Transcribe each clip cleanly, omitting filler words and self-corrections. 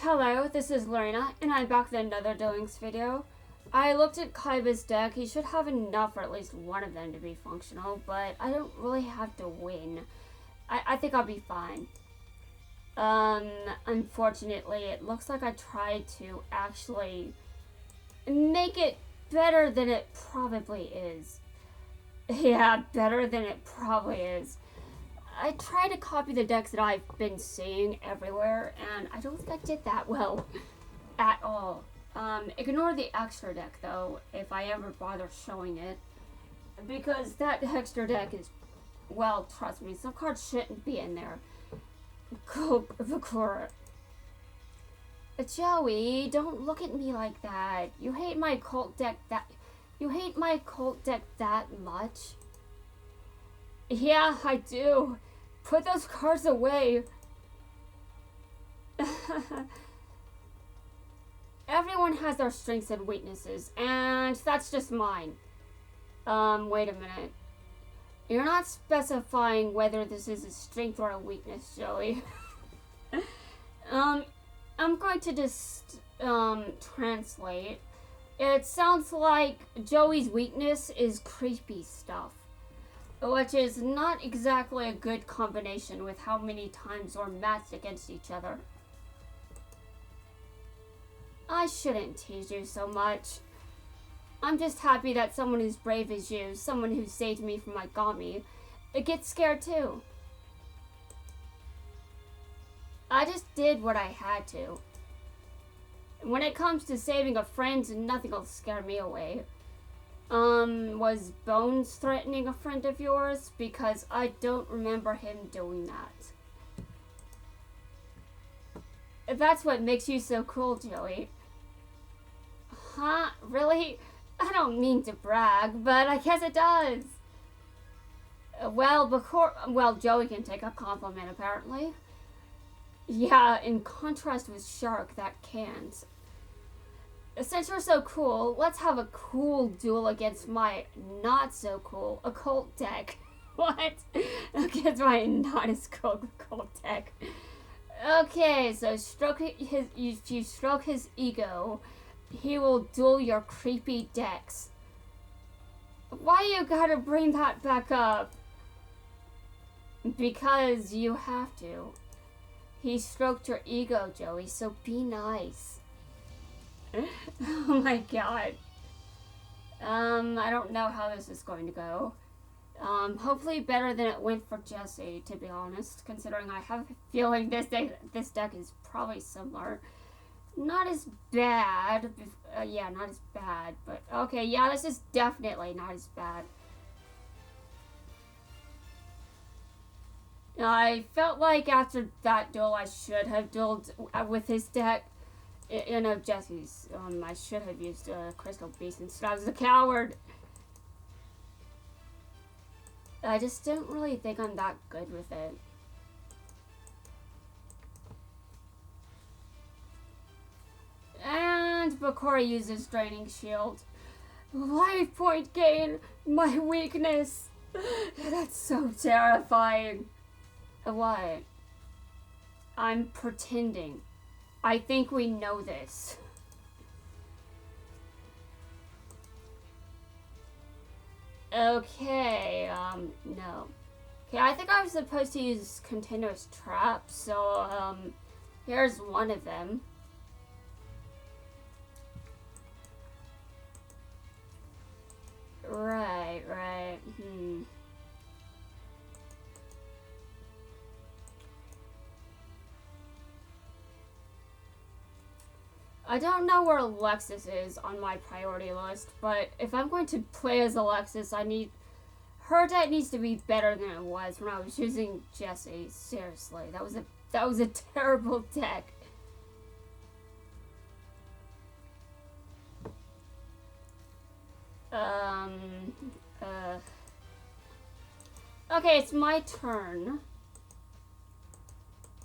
Hello, this is Lorena, and I'm back with another Doings video. I looked at Kaiba's deck. He should have enough for at least one of them to be functional, but I don't really have to win. I think I'll be fine. Unfortunately, it looks like I tried to actually make it better than it probably is. Yeah, better than it probably is. I try to copy the decks that I've been seeing everywhere, and I don't think I did that well at all. Ignore the extra deck, though, if I ever bother showing it, because that extra deck is, well, trust me, some cards shouldn't be in there. Go, Bakura. Joey, don't look at me like that. You hate my cult deck that much? Yeah, I do. Put those cards away. Everyone has their strengths and weaknesses, and that's just mine. Wait a minute. You're not specifying whether this is a strength or a weakness, Joey. I'm going to just, translate. It sounds like Joey's weakness is creepy stuff, which is not exactly a good combination with how many times we're matched against each other. I shouldn't tease you so much. I'm just happy that someone as brave as you, someone who saved me from my Gami, gets scared too. I just did what I had to. When it comes to saving a friend, nothing will scare me away. Was Bones threatening a friend of yours? Because I don't remember him doing that. That's what makes you so cool, Joey. Huh? Really? I don't mean to brag, but I guess it does. Well, Joey can take a compliment, apparently. Yeah, in contrast with Shark, that can't. Since you're so cool, let's have a cool duel against my not-so-cool occult deck. What? Against my not-as-cool occult deck. Okay, so if you stroke his ego, he will duel your creepy decks. Why you gotta bring that back up? Because you have to. He stroked your ego, Joey, so be nice. Oh my god. I don't know how this is going to go. Hopefully better than it went for Jesse, to be honest, considering I have a feeling this deck is probably similar. Not as bad. Yeah, not as bad, but okay, yeah, this is definitely not as bad. I felt like after that duel I should have dueled with his deck. You know, Jesse's. I should have used Crystal Beast instead. I was a coward. I just don't really think I'm that good with it. And Bakura uses Draining Shield. Life point gain, my weakness. That's so terrifying. What? I'm pretending. I think we know this. Okay, no. Okay, I think I was supposed to use Continuous Trap, so, here's one of them. Right. I don't know where Alexis is on my priority list, but if I'm going to play as Alexis, her deck needs to be better than it was when I was using Jesse. Seriously, that was a terrible deck. Okay, it's my turn.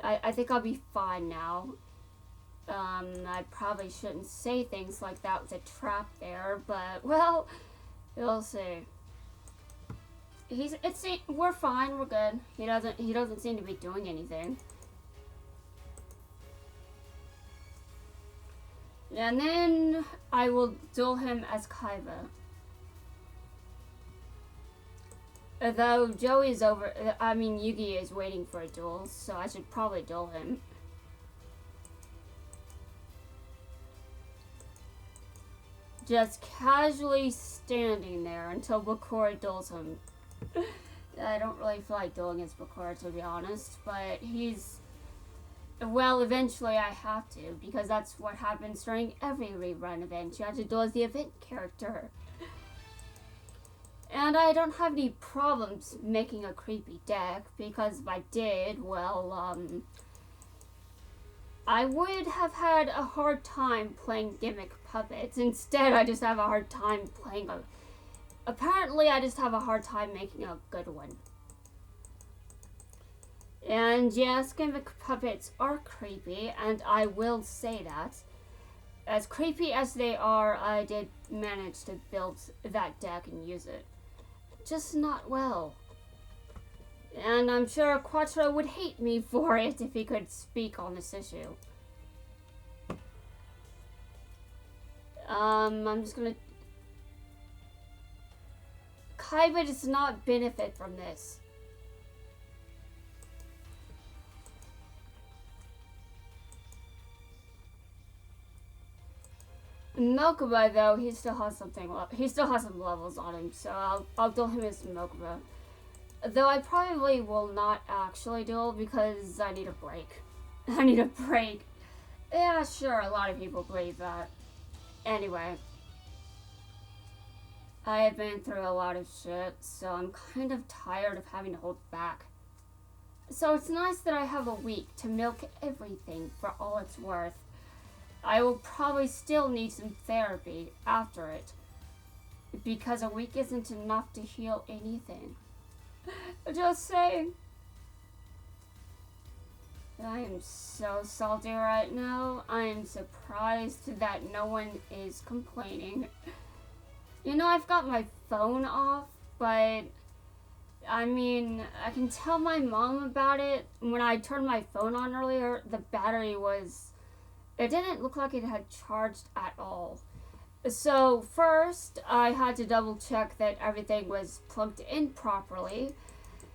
I think I'll be fine now. I probably shouldn't say things like that with a trap there, but, well, we'll see. We're fine, we're good. He doesn't seem to be doing anything. And then I will duel him as Kaiba. Though Joey's Yugi is waiting for a duel, so I should probably duel him. Just casually standing there until Bakura duels him. I don't really feel like dueling against Bakura, to be honest, but well, eventually I have to, because that's what happens during every rerun event. You have to duel as the event character. And I don't have any problems making a creepy deck, because if I did, well, I would have had a hard time playing gimmick puppets. Instead, I just have a hard time playing apparently, I just have a hard time making a good one. And yes, gimmick puppets are creepy, and I will say that. As creepy as they are, I did manage to build that deck and use it. Just not well. And I'm sure Quattro would hate me for it if he could speak on this issue. I'm just gonna... Kaiba does not benefit from this. Mokuba, though, he still has some levels on him, so I'll duel him as Mokuba. Though I probably will not actually duel because I need a break. I need a break. Yeah, sure, a lot of people believe that. Anyway. I have been through a lot of shit, so I'm kind of tired of having to hold back. So it's nice that I have a week to milk everything for all it's worth. I will probably still need some therapy after it, because a week isn't enough to heal anything. Just saying. I am so salty right now. I am surprised that no one is complaining. You know, I've got my phone off, but I mean, I can tell my mom about it. When I turned my phone on earlier, the battery it didn't look like it had charged at all. So first, I had to double check that everything was plugged in properly.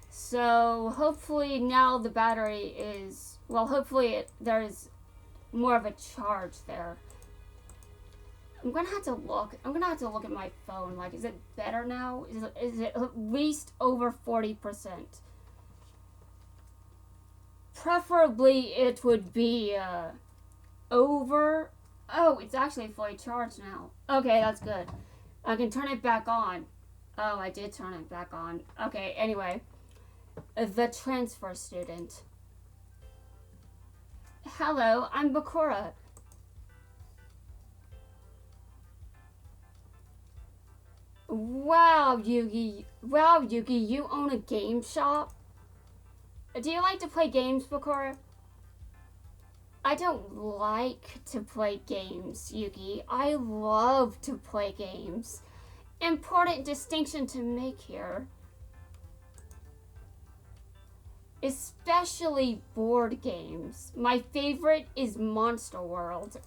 So hopefully now the battery is, well, hopefully there's more of a charge there. I'm gonna have to look at my phone. Like, is it better now? Is it at least over 40%? Preferably it would be over. Oh, it's actually fully charged now. Okay, that's good. I can turn it back on. Oh, I did turn it back on. Okay, anyway. The transfer student. Hello, I'm Bakura. Wow, Yugi, you own a game shop? Do you like to play games, Bakura? I don't like to play games, Yugi. I love to play games. Important distinction to make here. Especially board games. My favorite is Monster World.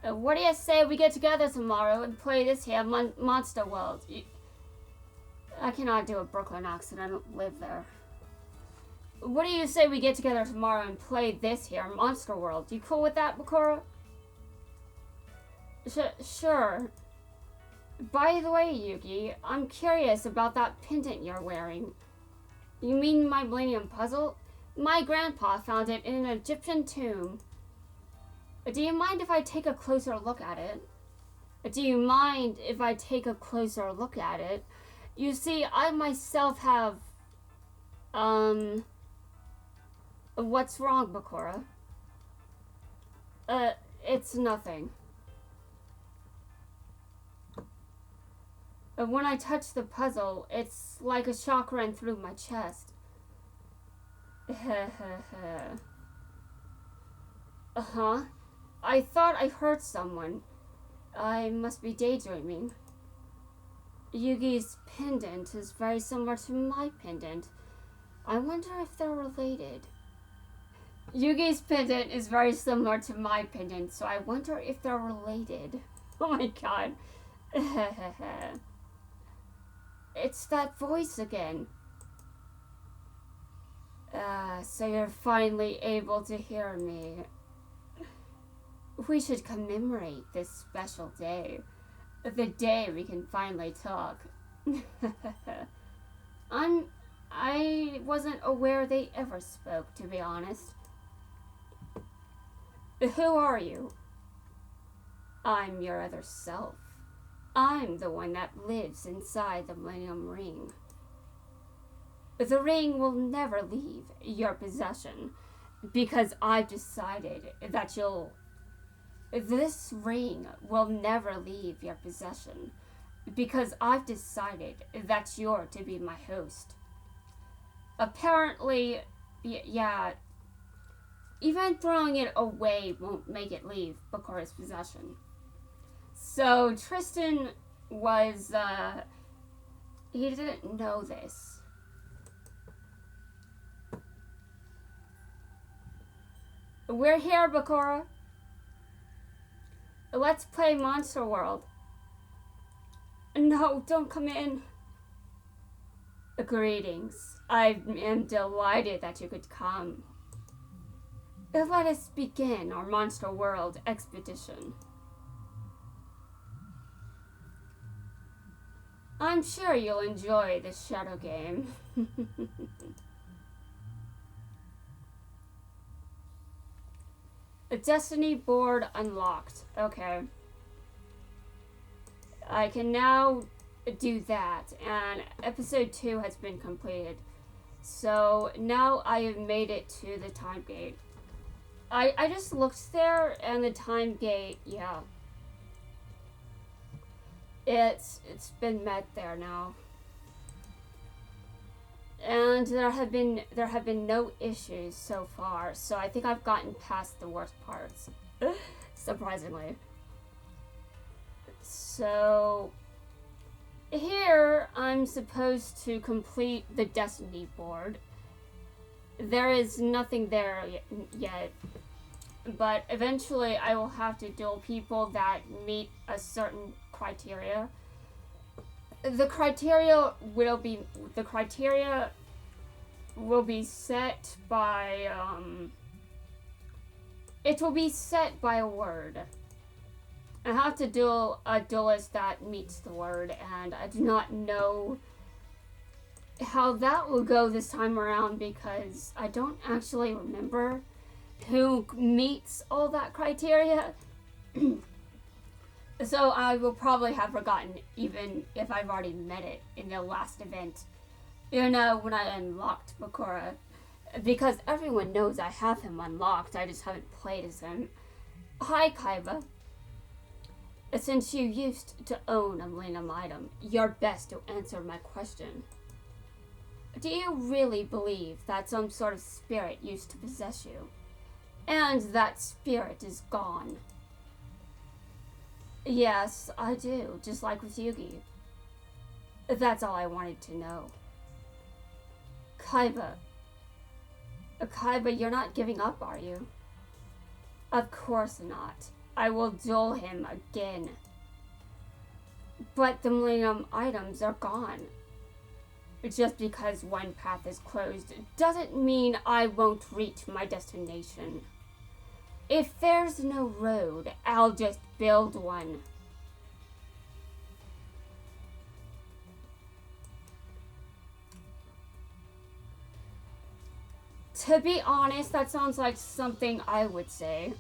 What do you say we get together tomorrow and play this here Monster World? I cannot do a Brooklyn accent, I don't live there. What do you say we get together tomorrow and play this here Monster World? You cool with that, Bakura? Sure. By the way, Yugi, I'm curious about that pendant you're wearing. You mean my Millennium Puzzle? My grandpa found it in an Egyptian tomb. Do you mind if I take a closer look at it? You see, I myself have... What's wrong, Bakura? It's nothing. When I touch the puzzle, it's like a shock ran through my chest. Uh-huh. I thought I heard someone. I must be daydreaming. Yugi's pendant is very similar to my pendant. I wonder if they're related. Yugi's pendant is very similar to my pendant, so I wonder if they're related. Oh my god. It's that voice again. So you're finally able to hear me. We should commemorate this special day. The day we can finally talk. I wasn't aware they ever spoke, to be honest. Who are you? I'm your other self. I'm the one that lives inside the Millennium Ring. The ring will never leave your possession because I've decided that this ring will never leave your possession because I've decided that you're to be my host. Apparently, yeah, even throwing it away won't make it leave Bakura's possession. So Tristan was, he didn't know this. We're here, Bakura. Let's play Monster World. No, don't come in. Greetings. I am delighted that you could come. Let us begin our Monster World expedition. I'm sure you'll enjoy this shadow game. A Destiny board unlocked. Okay. I can now do that, and episode 2 has been completed. So now I have made it to the time gate. I just looked there, and the time gate, yeah. It's been met there now. And there have been no issues so far, so I think I've gotten past the worst parts. Surprisingly. So here I'm supposed to complete the Destiny board. There is nothing there yet, but eventually I will have to duel people that meet a certain criteria. The criteria will be set by it will be set by a word. I have to duel a duelist that meets the word, and I do not know how that will go this time around because I don't actually remember who meets all that criteria. So I will probably have forgotten even if I've already met it in the last event. You know, when I unlocked Bakura. Because everyone knows I have him unlocked, I just haven't played as him. Hi, Kaiba. Since you used to own a Millennium item, you're best to answer my question. Do you really believe that some sort of spirit used to possess you? And that spirit is gone? Yes, I do, just like with Yugi. That's all I wanted to know. Kaiba, you're not giving up, are you? Of course not. I will duel him again. But the Millennium items are gone. Just because one path is closed doesn't mean I won't reach my destination. If there's no road, I'll just build one. To be honest, that sounds like something I would say.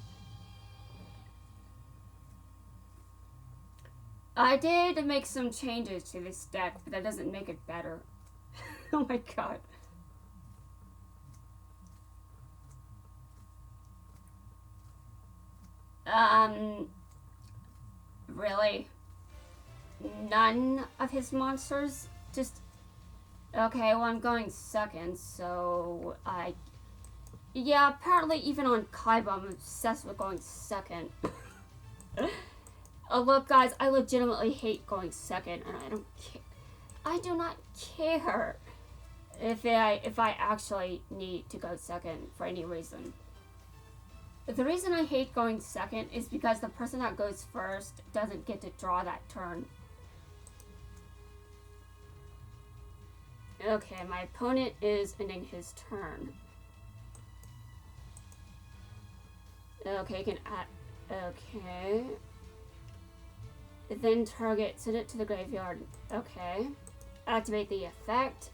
I did make some changes to this deck, but that doesn't make it better. Oh my god. Really? None of his monsters? Just... Okay, well I'm going second, so yeah, apparently even on Kaiba I'm obsessed with going second. Look guys, I legitimately hate going second, and I don't care. I do not care if I actually need to go second for any reason. The reason I hate going second is because the person that goes first doesn't get to draw that turn. Okay, my opponent is ending his turn. Okay, you can add. Okay. Then target, send it to the graveyard. Okay. Activate the effect.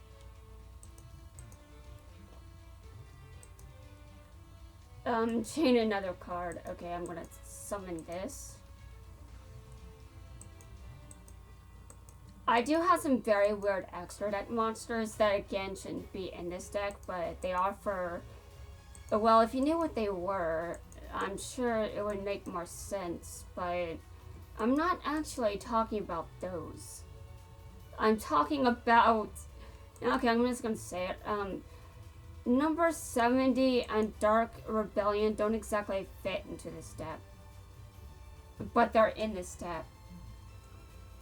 Chain another card. Okay, I'm gonna summon this. I do have some very weird extra deck monsters that again shouldn't be in this deck, but they are for, well, if you knew what they were, I'm sure it would make more sense, but I'm not actually talking about those. I'm talking about, okay, I'm just gonna say it, number 70 and Dark Rebellion don't exactly fit into this deck, but they're in this deck.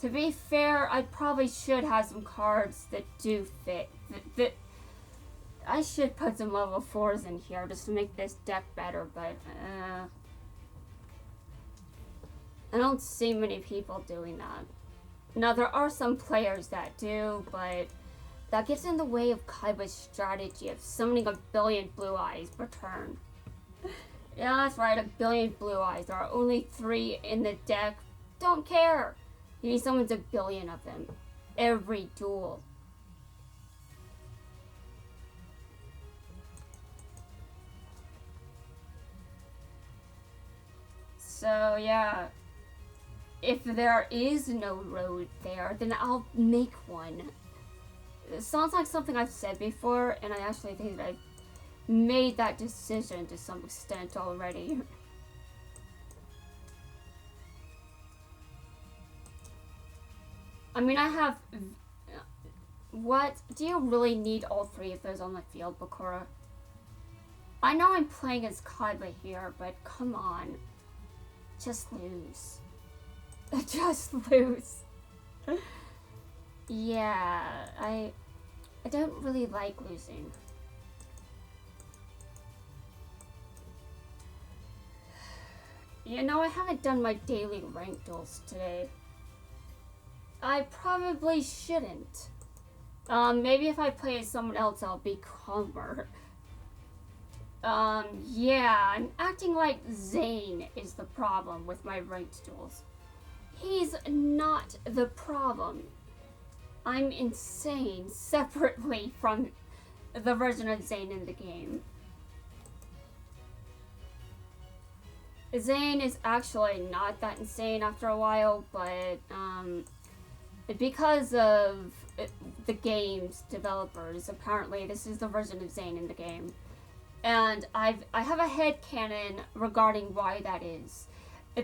To be fair, I probably should have some cards that do fit. I should put some level 4s in here just to make this deck better, but I don't see many people doing that. Now, there are some players that do, but that gets in the way of Kaiba's strategy of summoning a billion blue eyes per turn. Yeah, that's right, a billion blue eyes. There are only 3 in the deck. Don't care. He summons a billion of them every duel. So yeah, if there is no road there, then I'll make one. It sounds like something I've said before, and I actually think that I've made that decision to some extent already. I mean, I have... What? Do you really need all 3 of those on the field, Bakura? I know I'm playing as Kaiba here, but come on. Just lose. Just lose. Yeah, I don't really like losing. You know, I haven't done my daily rank duels today. I probably shouldn't. Maybe if I play as someone else, I'll be calmer. Yeah, I'm acting like Zane is the problem with my ranked duels. He's not the problem. I'm insane separately from the version of Zane in the game. Zane is actually not that insane after a while, but, because of the game's developers, apparently this is the version of Zane in the game. And I have a headcanon regarding why that is.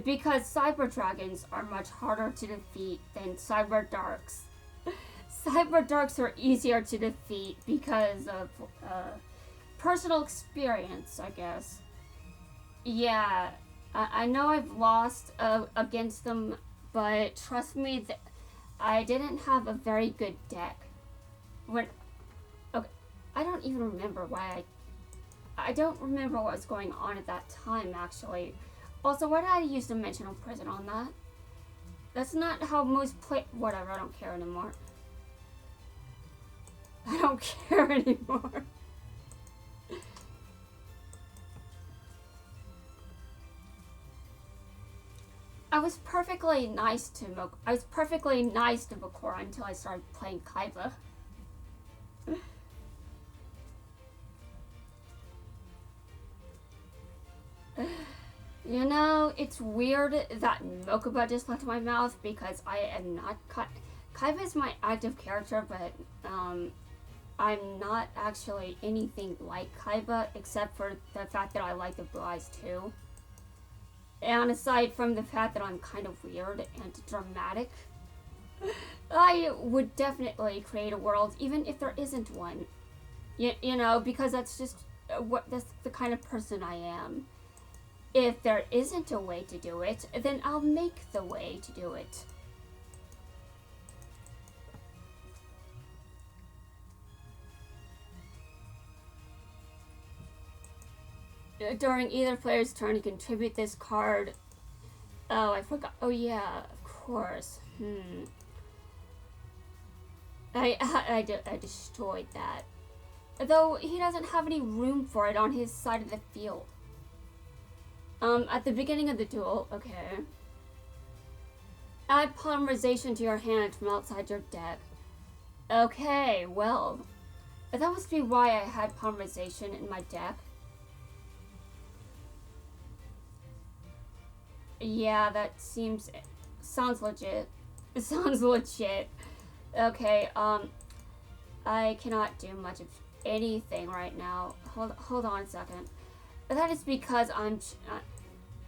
Because Cyber Dragons are much harder to defeat than Cyber Darks. Cyber Darks are easier to defeat because of personal experience, I guess. Yeah, I know I've lost against them, but trust me, I didn't have a very good deck. Okay, I don't even remember why I don't remember what was going on at that time, actually. Also, why did I use Dimensional Prison on that? That's not how most whatever, I don't care anymore. I don't care anymore. I was perfectly nice to Bakura until I started playing Kaiba. You know, it's weird that Mokuba just left my mouth because I am not Kaiba is my active character, but I'm not actually anything like Kaiba except for the fact that I like the blue eyes too. And aside from the fact that I'm kind of weird and dramatic, I would definitely create a world even if there isn't one. You know, because that's just that's the kind of person I am. If there isn't a way to do it, then I'll make the way to do it. During either player's turn, you contribute this card. Oh, I forgot. Oh, yeah, of course. I destroyed that. Though he doesn't have any room for it on his side of the field. At the beginning of the duel, okay. Add polymerization to your hand from outside your deck. Okay, well, that must be why I had polymerization in my deck. Yeah, that sounds legit. It sounds legit. Okay, I cannot do much of anything right now. Hold on a second. That is because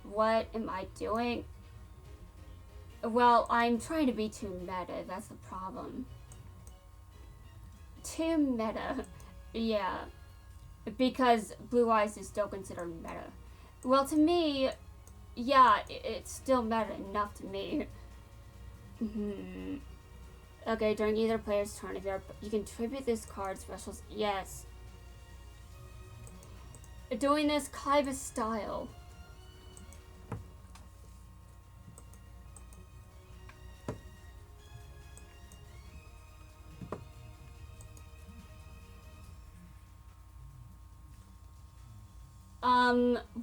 what am I doing? Well, I'm trying to be too meta. That's the problem. Too meta. Yeah. Because Blue Eyes is still considered meta. Well, to me, yeah, it's still meta enough to me. Okay, during either player's turn, if you contribute this card specials. Yes. Doing this Kaiba style.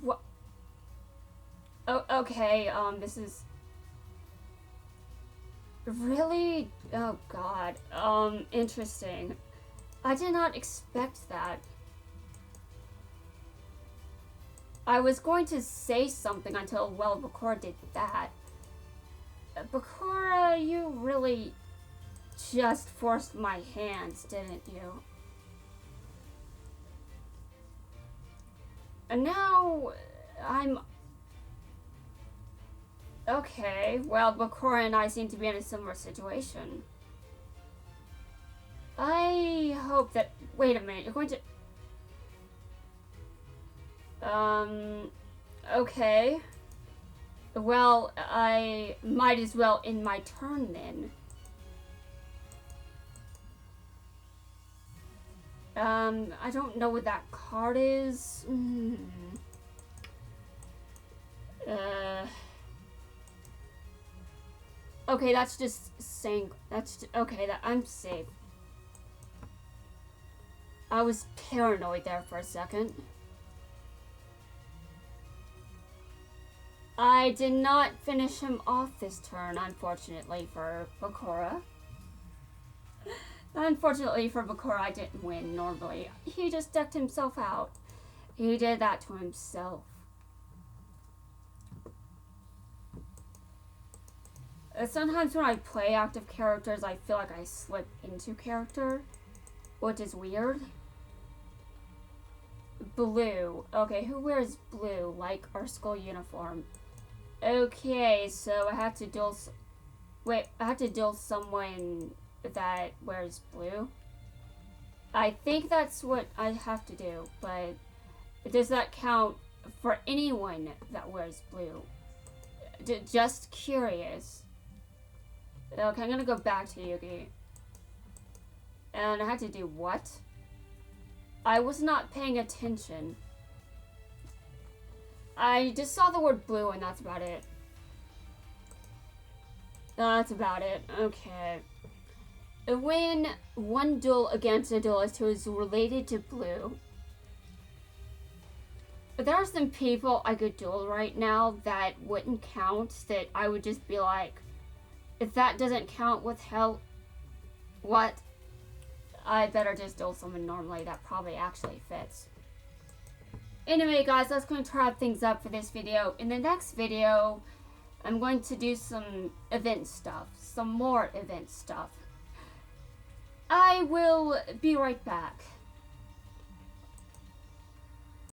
What? Oh, okay, this is really, oh god, interesting. I did not expect that. I was going to say something until, well, Bakura did that. Bakura, you really just forced my hands, didn't you? And now, I'm... Okay, well, Bakura and I seem to be in a similar situation. I hope that... Wait a minute, you're going to... Okay. Well, I might as well end my turn then. I don't know what that card is. Okay, that's just saying, okay, that I'm safe. I was paranoid there for a second. I did not finish him off this turn, unfortunately for Bakura. Unfortunately for Bakura, I didn't win normally. He just decked himself out. He did that to himself. Sometimes when I play active characters, I feel like I slip into character, which is weird. Blue. Okay, who wears blue? Like our school uniform. Okay, so I have to duel... Wait, I have to duel someone that wears blue? I think that's what I have to do, but does that count for anyone that wears blue? Just curious. Okay, I'm gonna go back to Yugi. And I had to do what? I was not paying attention. I just saw the word blue and that's about it. That's about it. Okay. Win one duel against a duelist who is related to blue. There are some people I could duel right now that wouldn't count, that I would just be like, if that doesn't count, what the hell? What? I better just duel someone normally that probably actually fits. Anyway, guys, that's going to wrap things up for this video. In the next video, I'm going to do some event stuff. Some more event stuff. I will be right back.